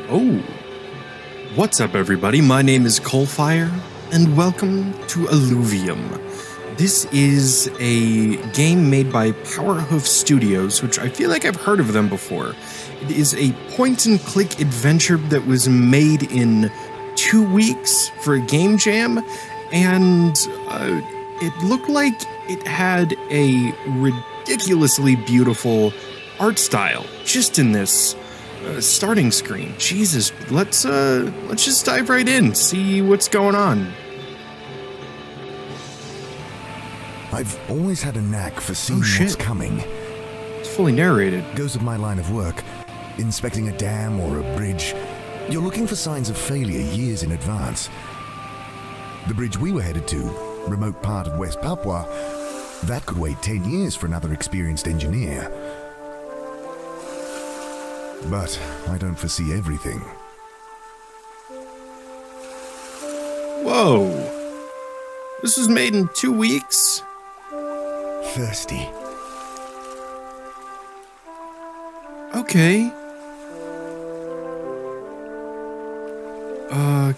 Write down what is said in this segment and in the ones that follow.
Oh, what's up everybody? My name is CoalFire, and welcome to Alluvium. This is a game made by Powerhoof Studios, which I feel like I've heard of them before. It is a point-and-click adventure that was made in 2 weeks for a game jam, and it looked like it had a ridiculously beautiful art style just in this starting screen. Jesus, let's just dive right in, see what's going on. I've always had a knack for seeing what's coming. It's fully narrated. Goes with my line of work. Inspecting a dam or a bridge, you're looking for signs of failure years in advance. The bridge we were headed to, remote part of West Papua, that could wait 10 years for another experienced engineer. But I don't foresee everything. Whoa. This was made in 2 weeks? Thirsty. Okay.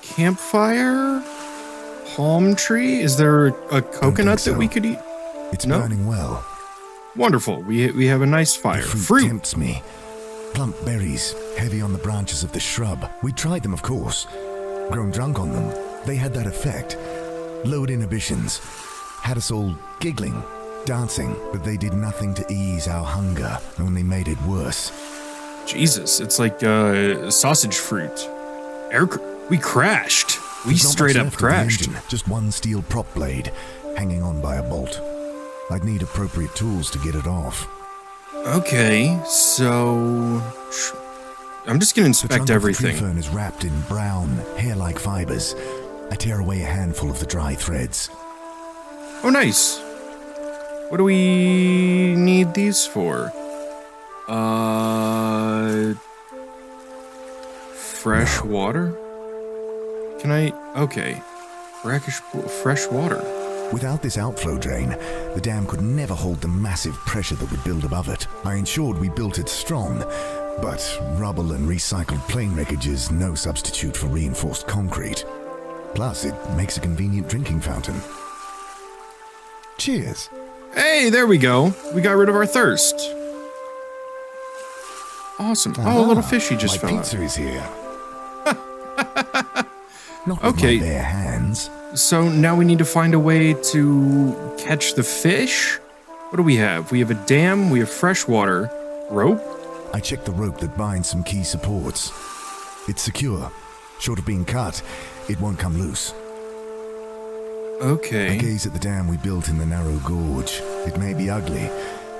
Campfire? Palm tree? Is there a coconut that we could eat? It's burning well. Wonderful. We have a nice fire. The fruit tempts me. Plump berries, heavy on the branches of the shrub. We tried them, of course. Grown drunk on them, they had that effect. Lowered inhibitions. Had us all giggling, dancing, but they did nothing to ease our hunger, only made it worse. Jesus, it's like sausage fruit. We crashed. We straight up crashed. Just one steel prop blade, hanging on by a bolt. I'd need appropriate tools to get it off. Okay, so I'm just gonna inspect everything. The tree fern is wrapped in brown, hair-like fibers. I tear away a handful of the dry threads. Oh, nice. What do we need these for? Fresh water? Can I? Okay. Fresh water. Without this outflow drain, the dam could never hold the massive pressure that would build above it. I ensured we built it strong, but rubble and recycled plane wreckage is no substitute for reinforced concrete. Plus, it makes a convenient drinking fountain. Cheers. Hey, there we go. We got rid of our thirst. Awesome. Oh, a little fishy just fell out. My pizza is here. Not with my bare hands. So now we need to find a way to catch the fish? What do we have? We have a dam, we have fresh water, rope? I checked the rope that binds some key supports. It's secure. Short of being cut, it won't come loose. Okay. I gaze at the dam we built in the narrow gorge. It may be ugly,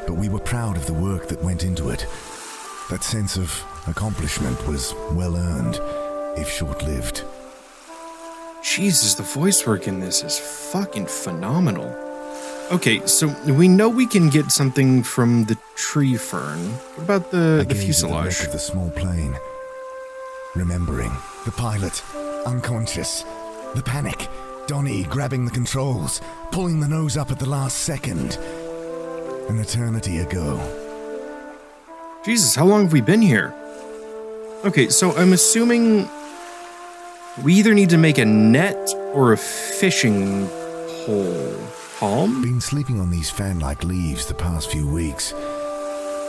but we were proud of the work that went into it. That sense of accomplishment was well earned, if short-lived. Jesus, the voice work in this is fucking phenomenal. Okay, so we know we can get something from the tree fern. What about the fuselage? I gaze at the wreck of the small plane. Remembering. The pilot. Unconscious. The panic. Donnie grabbing the controls. Pulling the nose up at the last second. An eternity ago. Jesus, how long have we been here? Okay, so I'm assuming we either need to make a net or a fishing pole. Palm? Been sleeping on these fan-like leaves the past few weeks.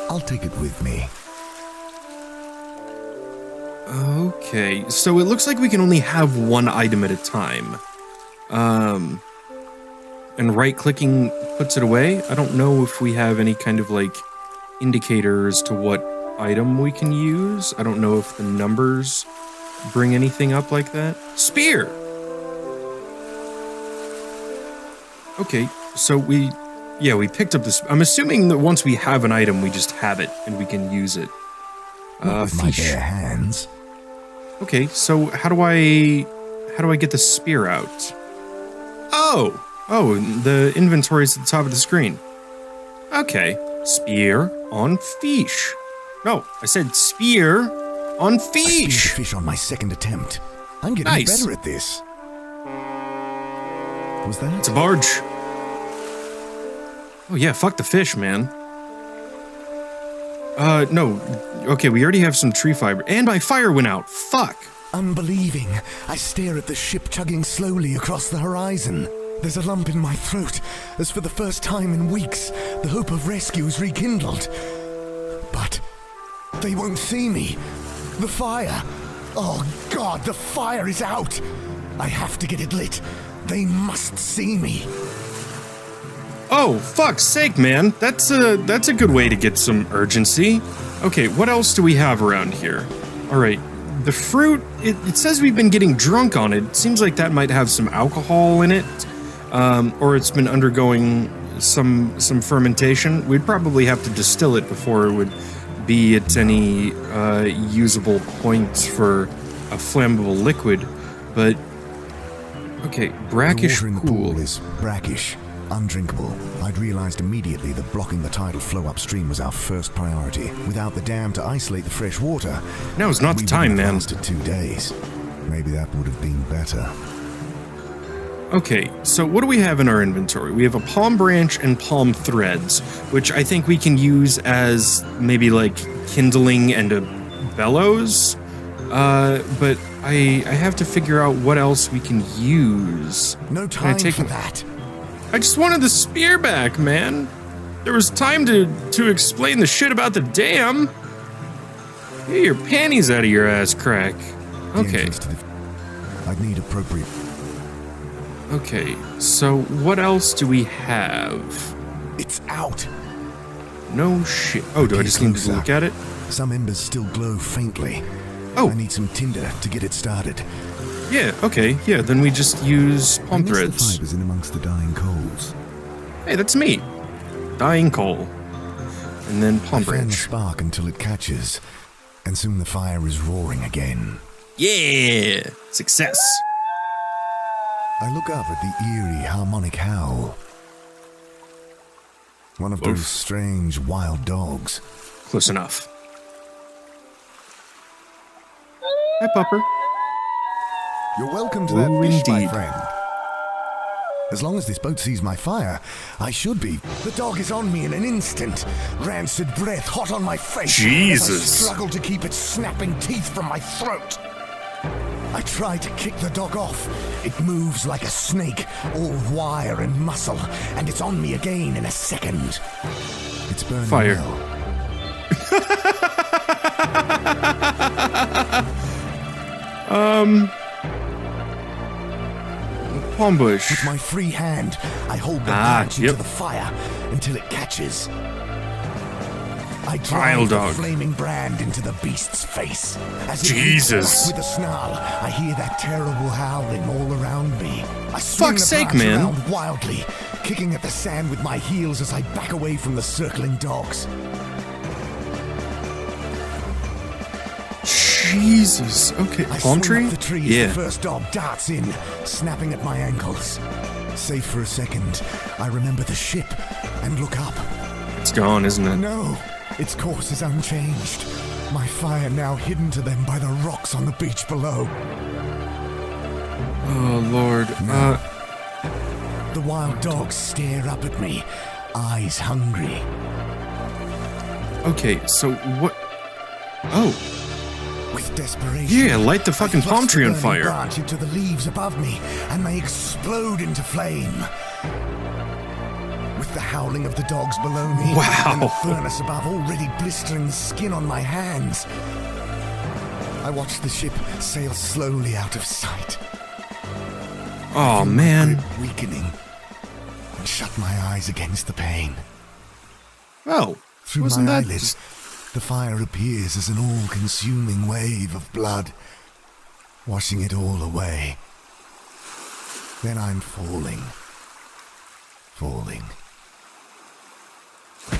I'll take it with me. Okay, so it looks like we can only have one item at a time. And right-clicking puts it away. I don't know if we have any kind of, like, indicators to what item we can use. I don't know if the numbers bring anything up like that. Spear! Okay, so we picked up this. I'm assuming that once we have an item, we just have it and we can use it. Not with my bare hands. Okay, so how do I get the spear out? Oh, the inventory's at the top of the screen. Okay, spear on fish. No, I said spear on fish. I speared the fish on my second attempt. I'm getting better at this. Was that? It's a barge. Oh yeah, fuck the fish, man. No. Okay, we already have some tree fiber. And my fire went out. Fuck. Unbelieving, I stare at the ship chugging slowly across the horizon. There's a lump in my throat, as for the first time in weeks, the hope of rescue is rekindled. But they won't see me. The fire. Oh God, the fire is out. I have to get it lit. They must see me. Oh, fuck's sake, man. That's a good way to get some urgency. Okay, what else do we have around here? All right, the fruit, it says we've been getting drunk on it. Seems like that might have some alcohol in it, or it's been undergoing some fermentation. We'd probably have to distill it before it would be at any usable points for a flammable liquid, but okay, brackish The water in the pool. pool is brackish, undrinkable. I'd realized immediately that blocking the tidal flow upstream was our first priority. Without the dam to isolate the fresh water, Now is not the we time, wouldn't have man. lasted 2 days. Maybe that would have been better. Okay, so what do we have in our inventory? We have a palm branch and palm threads, which I think we can use as maybe like kindling and a bellows. But I have to figure out what else we can use. No Can I time take for that. I just wanted the spear back, man. There was time to explain the shit about the dam. Get your panties out of your ass crack. The Okay. entrance to I'd need appropriate. Okay, so what else do we have? It's out. No shit. Oh, do I Okay, just need to closer. look at it? Some embers still glow faintly. Oh. I need some tinder to get it started. Yeah, okay. Yeah, then we just use I palm miss the threads. fibers in amongst the dying coals. Hey, that's me. Dying coal. And then palm I fan the branch. spark until it catches, and soon the fire is roaring again. Yeah! Success. I look up at the eerie harmonic howl. One of Oof. those strange wild dogs. Close enough. Hi, Pupper. You're welcome to that Ooh, fish, my indeed. friend. As long as this boat sees my fire, I should be. The dog is on me in an instant. Rancid breath hot on my face. Jesus. As I struggle to keep its snapping teeth from my throat. I try to kick the dog off. It moves like a snake, all wire and muscle, and it's on me again in a second. It's burning Fire. well. Palm bush. With my free hand, I hold the branch into the fire until it catches. I Vile drive the dog. flaming brand into the beast's face. As it Jesus. leaps forth with a snarl, I hear that terrible howling all around me. I swing Fuck's the sake, branch man. around wildly, kicking at the sand with my heels as I back away from the circling dogs. Jesus. Okay. I Palm swing tree? up the tree as Yeah. the first dog darts in, snapping at my ankles. Safe for a second, I remember the ship and look up. It's gone, isn't it? No, its course is unchanged. My fire now hidden to them by the rocks on the beach below. Oh, Lord. The wild dogs stare up at me, eyes hungry. Okay, so what? Oh, With desperation, yeah, light the fucking I thrust palm tree the on burning fire. branch into the leaves above me, and they explode into flame. With the howling of the dogs below me, Wow. and the furnace above already blistering the skin on my hands, I watch the ship sail slowly out of sight. Oh, Feel my man. grip weakening, and shut my eyes against the pain. Well, Through wasn't my that... eyelids, the fire appears as an all-consuming wave of blood, washing it all away. Then I'm falling.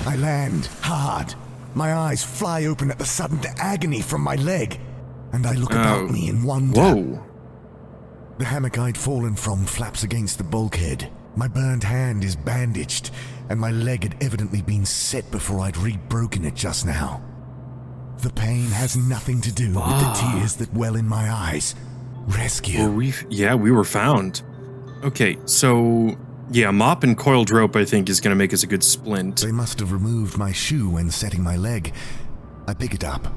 I land hard. My eyes fly open at the sudden agony from my leg, and I look about me in wonder. Whoa. The hammock I'd fallen from flaps against the bulkhead. My burned hand is bandaged, and my leg had evidently been set before I'd re-broken it just now. The pain has nothing to do with the tears that well in my eyes. Rescue. We were found. Okay, so yeah, mop and coiled rope I think is gonna make us a good splint. They must have removed my shoe when setting my leg, I pick it up.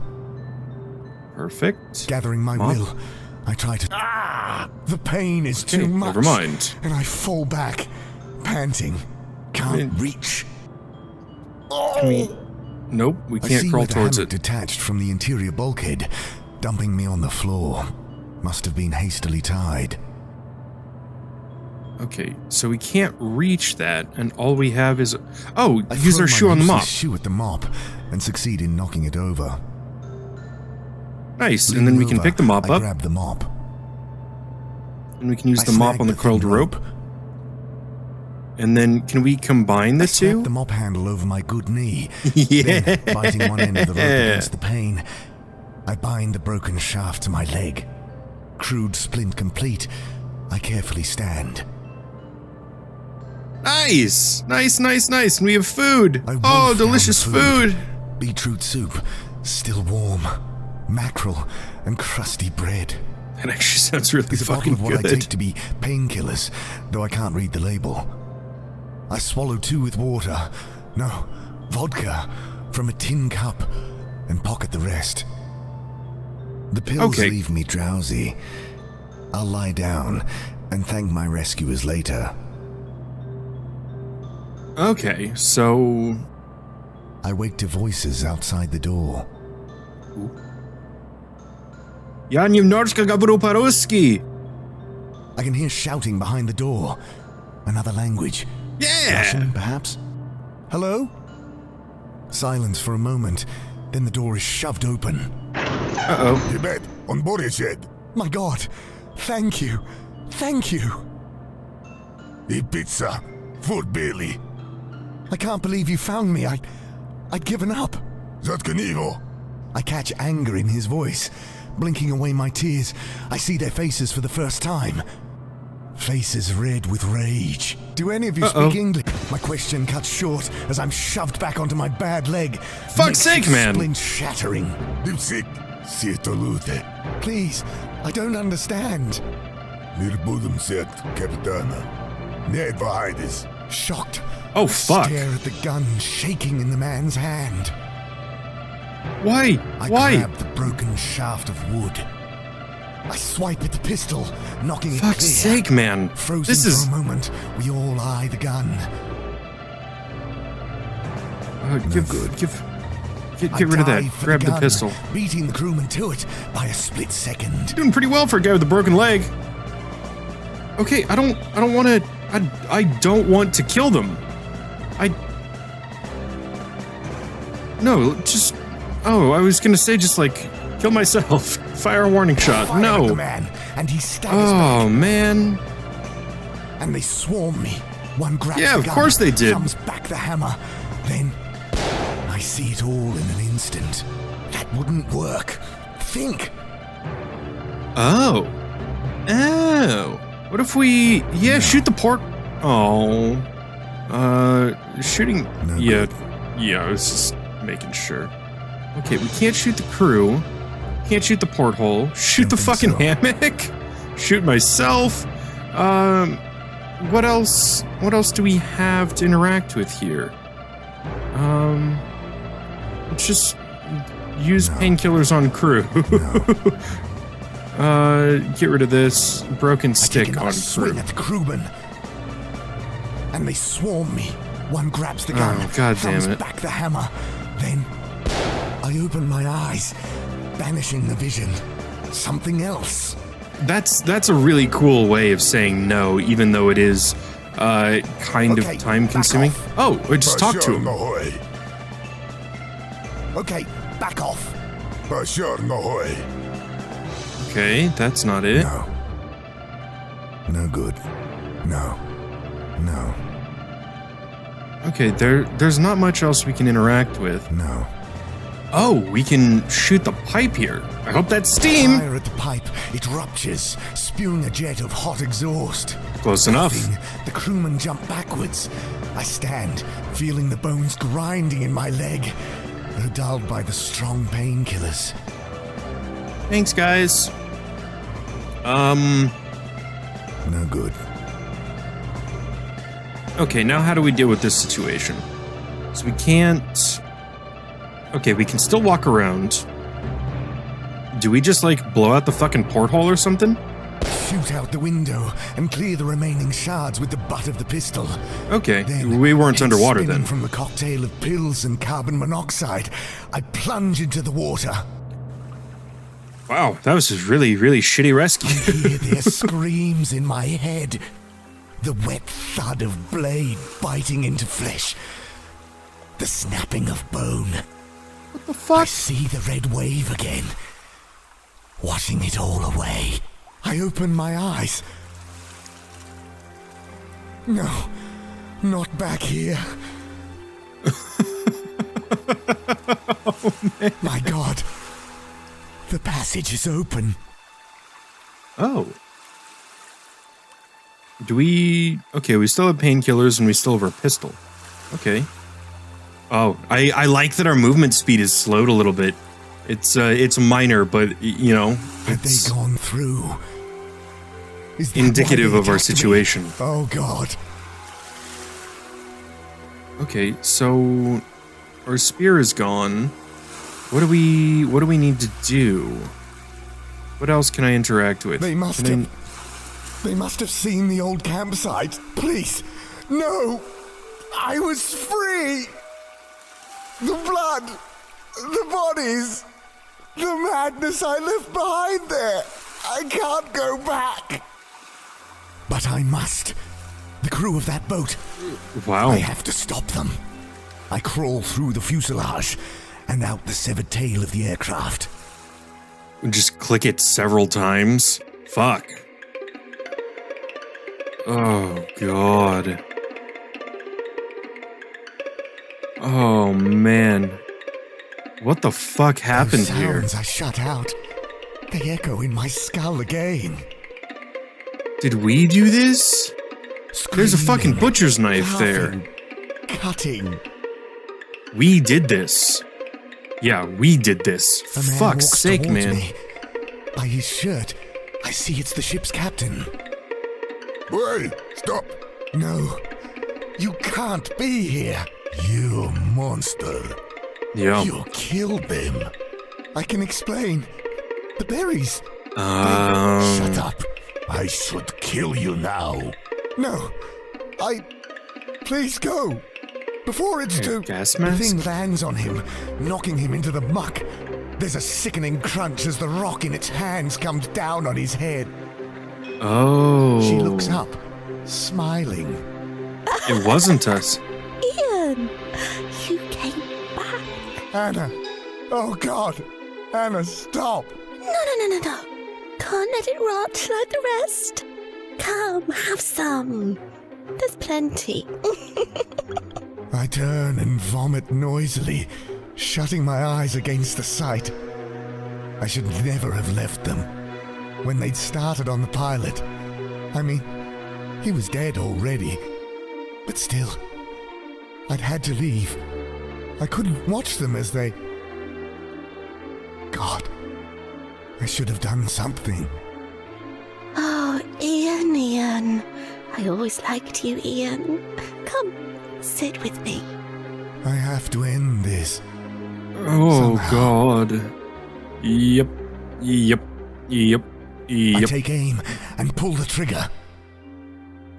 Perfect. Gathering my Mop. will, I try to... The pain is Okay, too much. never mind. And I fall back, panting. Can't reach. Can we... Nope, we I can't see crawl where the towards hammock it. detached from the interior bulkhead, dumping me on the floor. Must have been hastily tied. Okay, so we can't reach that, and all we have is... Oh, I use throw our my shoe on the useless mop. shoe at the mop and succeed in knocking it over. Nice, and then we can Leaning pick the over, mop I up, grab the mop. and we can use I the mop snag on the curled thin rope. And then, can we combine the I snap two? the mop handle over my good knee. Yeah. Then, biting one end of the rope against the pain, I bind the broken shaft to my leg. Crude splint complete, I carefully stand. Nice! Nice, nice, nice. And we have food. I wolf Oh, down delicious food. Beetroot soup, still warm. Mackerel and crusty bread. That actually sounds really There's a bottle fucking of what I good. take to be painkillers, though I can't read the label. I swallow 2 with water. No, vodka from a tin cup and pocket the rest. The pills Okay. leave me drowsy. I'll lie down and thank my rescuers later. Okay, so... I wake to voices outside the door. Ja nie mnożka gabru paruski. I can hear shouting behind the door. Another language. Yeah! Russian, perhaps? Hello? Silence for a moment, then the door is shoved open. Uh-oh. Rебят, он борется. My God! Thank you! Thank you! И pizza. Food belly. I can't believe you found me. I'd given up. Заткни его. I catch anger in his voice. Blinking away my tears, I see their faces for the first time. Faces red with rage. Do any of you Uh-oh. speak English? My question cuts short as I'm shoved back onto my bad leg. Fuck's sake, man. Splint shattering. Dipsik. Сито луте. Please, I don't understand. Мир будем сет, капитана. Не advides. Shocked, Oh, I fuck. stare at the gun shaking in the man's hand. Why? I Why? grab the broken shaft of wood. I swipe at the pistol, knocking it Fuck's clear. sake, man. Frozen This for is... a moment, we all eye the gun. Get I rid of that. dive for Grab the gun, pistol. beating the crewman to it by a split second. Doing pretty well for a guy with a broken leg. Okay, I don't want to... I don't want to kill them. No, just... Oh, I was gonna say just, like, kill myself. Fire a warning shot. Fire at the No. man, and he staggers Oh, back, man. and they swarm me. One grabs Yeah, the of gun, course they did. thumbs back the hammer. Then I see it all in an instant. That wouldn't work. Think. Oh. Oh. What if we... Yeah, shoot the port... Oh. Shooting... No yeah. Yeah, I was just making sure. Okay, we can't shoot the crew. Can't shoot the porthole. Shoot Don't the think fucking so. hammock. Shoot myself. What else? What else do we have to interact with here? Let's just use No. painkillers on crew. No. Get rid of this broken I take stick another on swing crew. at the crewman, and they swarm me. One grabs the gun, Oh, God damn thumbs it. back the hammer. Then I open my eyes, banishing the vision. Something else. That's a really cool way of saying no, even though it is kind Okay, of time back consuming. off. Oh, I just talked to Пошёл him. ногой. Okay, back off. Пошёл ногой. Okay, that's not it. No. No good. No. No. Okay, there's not much else we can interact with. No. Oh, we can shoot the pipe here. I hope that's steam. Fire at the pipe. It ruptures, spewing a jet of hot exhaust. Close enough. Puffing, the crewmen jump backwards. I stand, feeling the bones grinding in my leg, though dulled by the strong painkillers. Thanks, guys. No good. Okay, now how do we deal with this situation? So we can't Okay, we can still walk around. Do we just, like, blow out the fucking porthole or something? Shoot out the window and clear the remaining shards with the butt of the pistol. Okay, Then, we weren't head underwater spinning then. From the cocktail of pills and carbon monoxide, I plunge into the water. Wow, that was just really, really shitty rescue. I hear their screams in my head. The wet thud of blade biting into flesh. The snapping of bone. What the I fuck? see the red wave again, washing it all away. I open my eyes. No, not back here. Oh, man. My God, the passage is open. Oh. Do we... Okay, we still have painkillers and we still have our pistol. Okay. Oh, I like that our movement speed is slowed a little bit. It's minor, but, you know, Had they it's gone through? Is that indicative why they of our attacked me? situation. Oh God. Okay, so our spear is gone. What do we need to do? What else can I interact with? They must have seen the old campsite. Please, no! I was free! The blood! The bodies! The madness I left behind there! I can't go back! But I must. The crew of that boat. Wow. I have to stop them. I crawl through the fuselage and out the severed tail of the aircraft. Just click it several times. Fuck. Oh, God. Oh, man. What the fuck happened Those here? sounds I shut out. They echo in my skull again. Did we do this? There's a fucking Screaming, butcher's knife there. laughing, Cutting. We did this. Yeah, we did this. A man Fuck's walks sake, towards man. me. By his shirt, I see it's the ship's captain. Boy, stop. No, you can't be here. You monster. Yeah. You killed them. I can explain. The berries. Shut Um, up. I should kill you now. No, Please go. Before it's too... gas The mask? thing lands on him, knocking him into the muck. There's a sickening crunch as the rock in its hands comes down on his head. Oh. She looks up, smiling. It wasn't us. Ian, you came back. Anna. Oh, God. Anna, stop. No. Can't let it rot like the rest. Come, have some. There's plenty. I turn and vomit noisily, shutting my eyes against the sight. I should never have left them. When they'd started on the pilot. I mean, he was dead already. But still, I'd had to leave. I couldn't watch them as they... God, I should have done something. Oh, Ian. I always liked you, Ian. Come, sit with me. I have to end this. Oh, Somehow. God. Yep. I take aim and pull the trigger.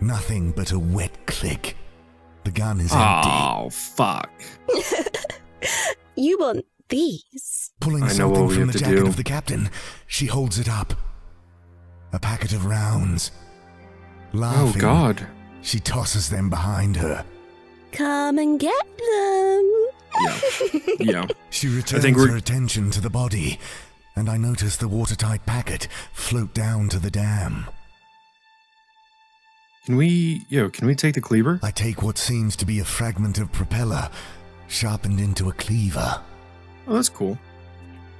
Nothing but a wet click. The gun is empty. Oh, fuck. You want these? Pulling I know something what we from have the to jacket do. of the captain, she holds it up. A packet of rounds. Laughing, Oh, God. she tosses them behind her. Come and get them. Yeah. She returns think we're- her attention to the body, and I notice the watertight packet float down to the dam. Can we take the cleaver? I take what seems to be a fragment of propeller, sharpened into a cleaver. Oh, that's cool.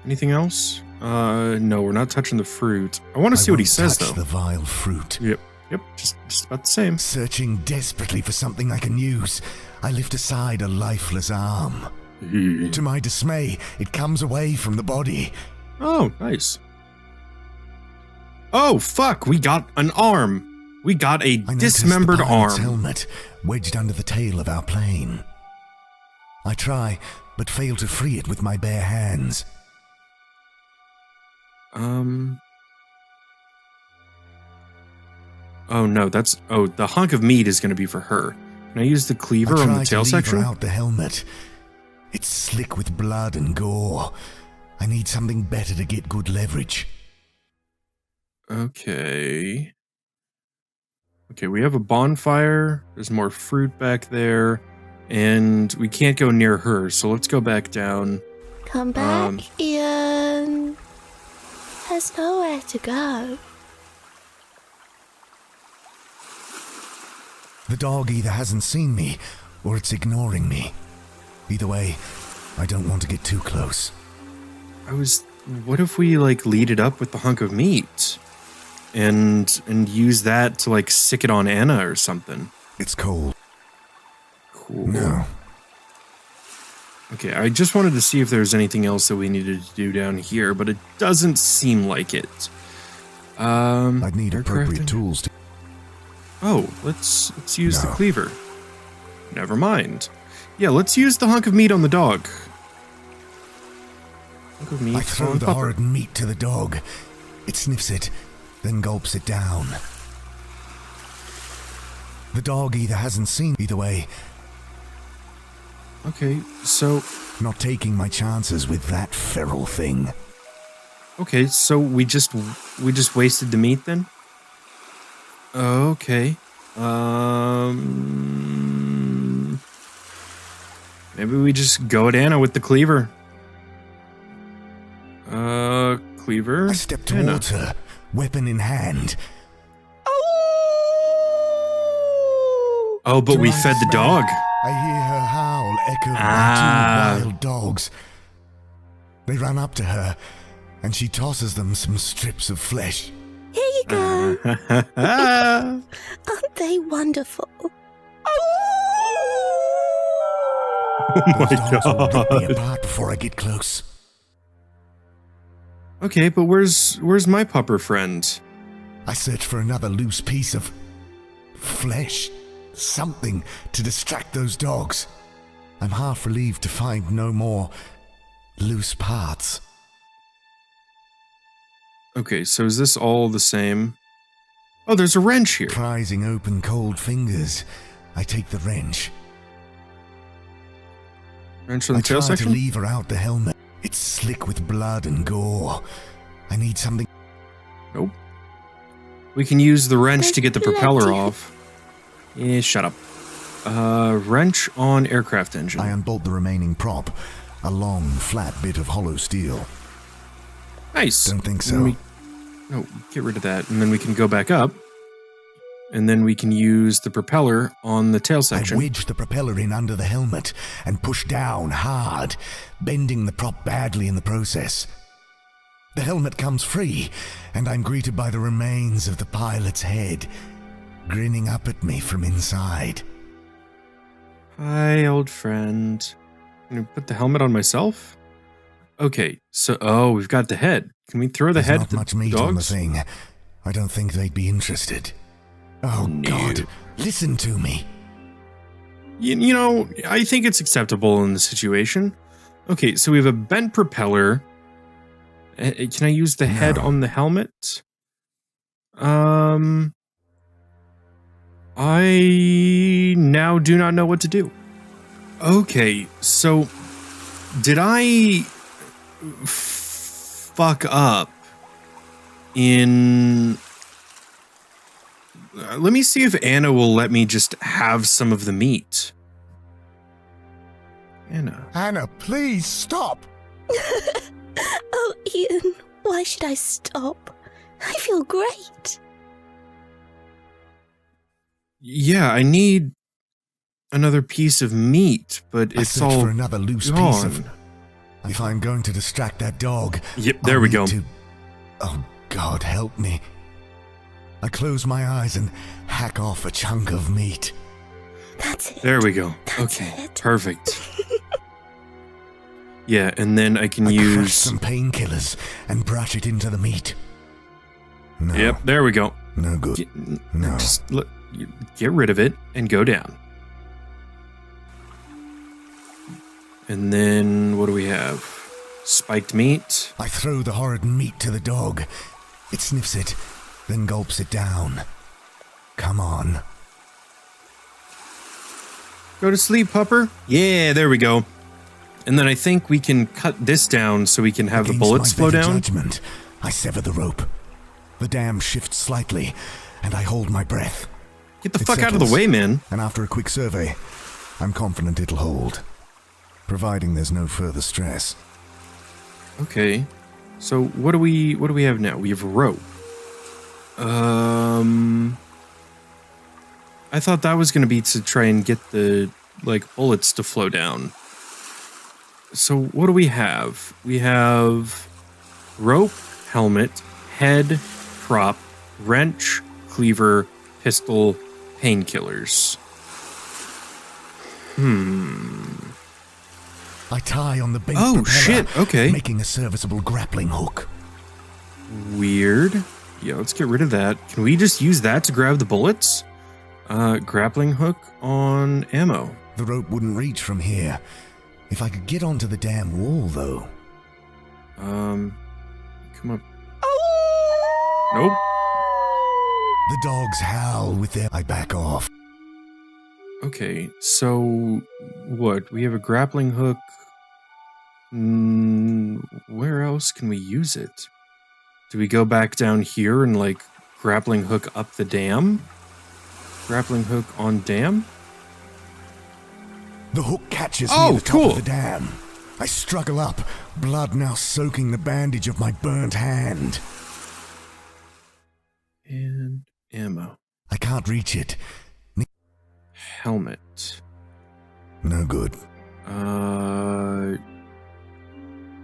Anything else? No, we're not touching the fruit. I want to see I what he won't says, touch though. the vile fruit. Yep, just about the same. Searching desperately for something I can use, I lift aside a lifeless arm. To my dismay, it comes away from the body. Oh, nice. Oh, fuck, we got an arm. We got a I notice dismembered the pilot's arm. helmet wedged under the tail of our plane. I try, but fail to free it with my bare hands. Oh no, the hunk of meat is going to be for her. Can I use the cleaver on the tail section? I tried to lever out the helmet. It's slick with blood and gore. I need something better to get good leverage. Okay. Okay, we have a bonfire. There's more fruit back there. And we can't go near her, so let's go back down. Come back, Ian. There's nowhere to go. The dog either hasn't seen me, or it's ignoring me. Either way, I don't want to get too close. What if we, like, lead it up with the hunk of meat? And use that to, like, sick it on Anna or something? It's cold. Cool. No. Okay, I just wanted to see if there's anything else that we needed to do down here, but it doesn't seem like it. I'd need appropriate tools to... Oh, let's use the cleaver. Never mind. Yeah, let's use the hunk of meat on the dog. Hunk of meat. I throw the horrid meat to the dog. It sniffs it, then gulps it down. The dog either hasn't seen either way. Okay, so... Not taking my chances with that feral thing. Okay, so we just wasted the meat then? Okay. Maybe we just go at Anna with the cleaver. Cleaver? I step towards her, weapon in hand. Oh, but we fed the dog. I hear her howl echoed by two wild dogs. They run up to her, and she tosses them some strips of flesh. Here you go. Aren't they wonderful? Oh my Those dogs will rip me god. apart before I get close. Okay, but where's my pupper friend? I search for another loose piece of flesh. Something to distract those dogs. I'm half relieved to find no more loose parts. Okay, so is this all the same? Oh, there's a wrench here. Prizing open cold fingers, I take the wrench. Wrench on the I tail try to section? lever out the helmet. It's slick with blood and gore. I need something. Nope. We can use the wrench to get the propeller Bloody- off. Yeah, shut up. Wrench on aircraft engine. I unbolt the remaining prop, a long, flat bit of hollow steel. Nice. Don't think And then so. No, get rid of that. And then we can go back up. And then we can use the propeller on the tail I section. wedge the propeller in under the helmet and push down hard, bending the prop badly in the process. The helmet comes free, and I'm greeted by the remains of the pilot's head, grinning up at me from inside. Hi, old friend. Can I put the helmet on myself? Okay, so, we've got the head. Can we throw the There's head not at the much meat dogs? on the thing. I don't think they'd be interested. Oh, No. God, listen to me. You know, I think it's acceptable in the situation. Okay, so we have a bent propeller. Can I use the head No. on the helmet? I now do not know what to do. Okay, so did I fuck up in... let me see if Anna will let me just have some of the meat. Anna, please stop. Oh, Ian, why should I stop? I feel great. Yeah, I need another piece of meat, but I it's search all for another loose piece of... gone. If I'm going to distract that dog... Yep, there I'll we need go. Oh, God, help me. I close my eyes and hack off a chunk of meat. That's it. There we go. That's Okay, it. perfect. Yeah, and then I can I crush use... some painkillers and brush it into the meat. No, Yep, there we go. no good. Get, No. Just look, get rid of it and go down. And then what do we have? Spiked meat. I throw the horrid meat to the dog. It sniffs it, then gulps it down. Come on. Go to sleep, pupper. Yeah, there we go. And then I think we can cut this down so we can have the bullets flow down. Judgment, I sever the rope. The dam shifts slightly, and I hold my breath. Get the fuck out of the way, man. And after a quick survey, I'm confident it'll hold. Providing there's no further stress. Okay. So what do we have now? We have a rope. I thought that was going to be to try and get the bullets to flow down. So what do we have? We have rope, helmet, head, prop, wrench, cleaver, pistol, painkillers. I tie on the bait Oh, propeller, shit, okay. making a serviceable grappling hook. Weird. Yeah, let's get rid of that. Can we just use that to grab the bullets? Grappling hook on ammo. The rope wouldn't reach from here. If I could get onto the damn wall, though. Come on. Nope. The dogs howl with their... I back off. Okay, so what? We have a grappling hook. Where else can we use it? Do we go back down here and grappling hook up the dam? Grappling hook on dam? The hook catches Oh, near the cool. top of the dam. I struggle up, blood now soaking the bandage of my burnt hand. And ammo. I can't reach it. Helmet. No good.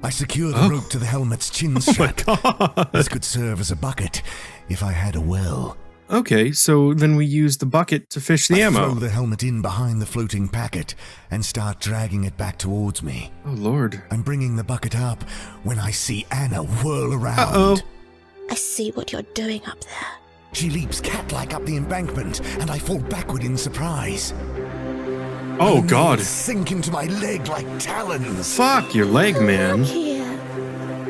I secure the rope to the helmet's chin strap. Oh my god. This could serve as a bucket if I had a well. Okay, so then we use the bucket to fish the I ammo. throw the helmet in behind the floating packet and start dragging it back towards me. Oh lord. I'm bringing the bucket up when I see Anna whirl around. Uh-oh. I see what you're doing up there. She leaps cat-like up the embankment, and I fall backward in surprise. Oh My god. nails sink into my leg like talons. Fuck your leg, man. Here.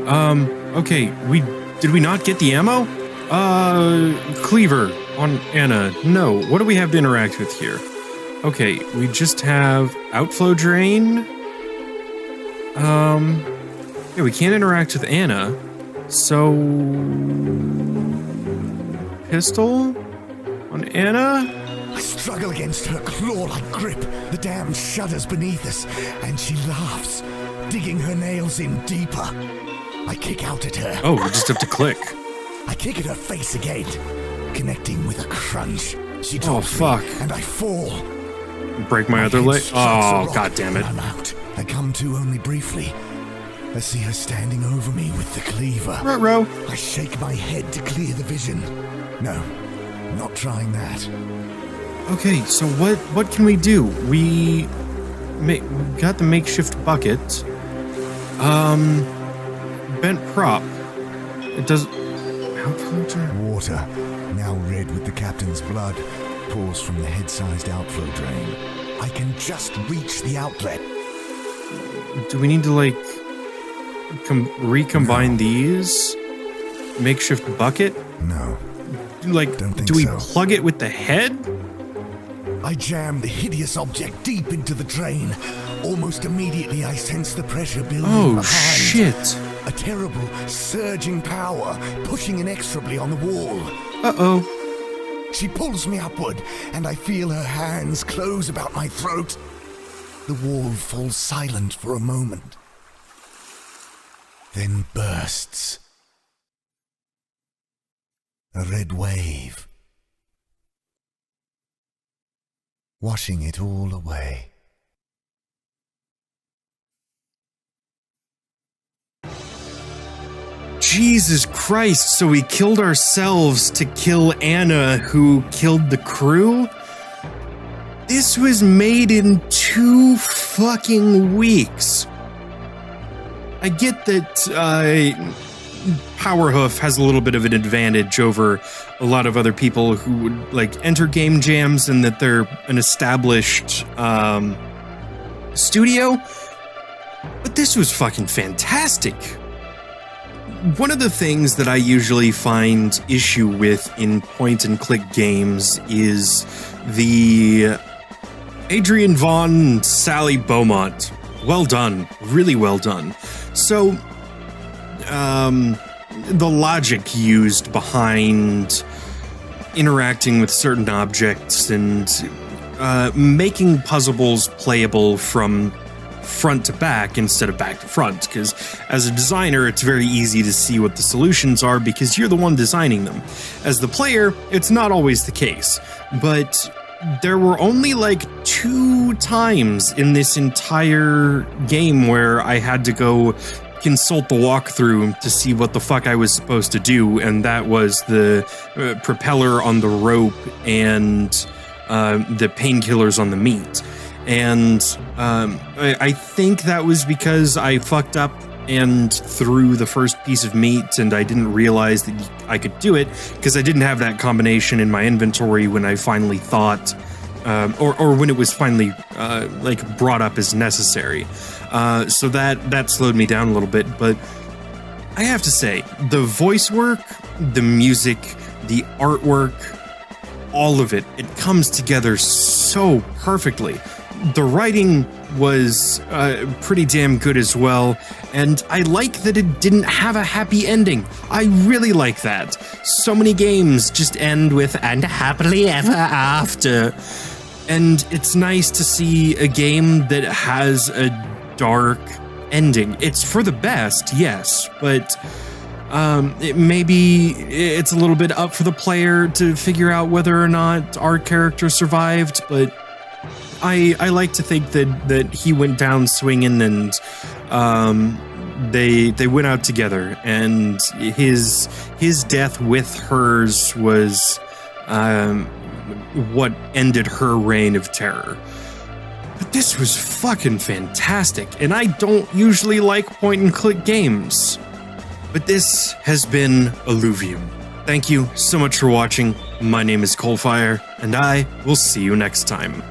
Okay, did we not get the ammo? Cleaver on Anna. No, what do we have to interact with here? Okay, we just have outflow drain. Yeah, we can't interact with Anna. So pistol on Anna? I struggle against her claw-like grip. The dam shudders beneath us, and she laughs, digging her nails in deeper. I kick out at her. Oh, we just have to click. I kick at her face again, connecting with a crunch. She Oh, drops fuck. me, and I fall. Break my other head leg. strikes a Oh, rock, god damn it. and I'm out. I come to only briefly. I see her standing over me with the cleaver. Ruh-roh. I shake my head to clear the vision. No, not trying that. Okay, so what can we do? We got the makeshift bucket. Bent prop. It does. Outflow drain. Water, now red with the captain's blood, pours from the head-sized outflow drain. I can just reach the outlet. Do we need to recombine No. these? Makeshift bucket? No, Don't think do we so. plug it with the head? I jam the hideous object deep into the drain. Almost immediately, I sense the pressure building Oh behind. shit! A terrible, surging power, pushing inexorably on the wall. Uh-oh. She pulls me upward, and I feel her hands close about my throat. The wall falls silent for a moment, then bursts. A red wave, washing it all away. Jesus Christ, so we killed ourselves to kill Anna, who killed the crew? This was made in 2 fucking weeks. I get that Powerhoof has a little bit of an advantage over a lot of other people who would enter game jams and that they're an established studio. But this was fucking fantastic. One of the things that I usually find issue with in point-and-click games is the Adrian Vaughn, Sally Beaumont. Well done. Really well done. So, the logic used behind interacting with certain objects and making puzzles playable from front to back instead of back to front, because as a designer it's very easy to see what the solutions are because you're the one designing them. As the player, it's not always the case, but there were only like 2 times in this entire game where I had to go consult the walkthrough to see what the fuck I was supposed to do, and that was the propeller on the rope and the painkillers on the meat. And I think that was because I fucked up and threw the first piece of meat and I didn't realize that I could do it because I didn't have that combination in my inventory when I finally thought, or when it was finally like brought up as necessary. So that slowed me down a little bit, but I have to say, the voice work, the music, the artwork, all of it comes together so perfectly. The writing was pretty damn good as well, and I like that it didn't have a happy ending. I really like that. So many games just end with "and happily ever after," and it's nice to see a game that has a dark ending. It's for the best, yes, but maybe it's a little bit up for the player to figure out whether or not our character survived, but I like to think that he went down swinging and they went out together, and his death with hers was what ended her reign of terror. But this was fucking fantastic, and I don't usually like point-and-click games. But this has been Alluvium. Thank you so much for watching. My name is CoalFire, and I will see you next time.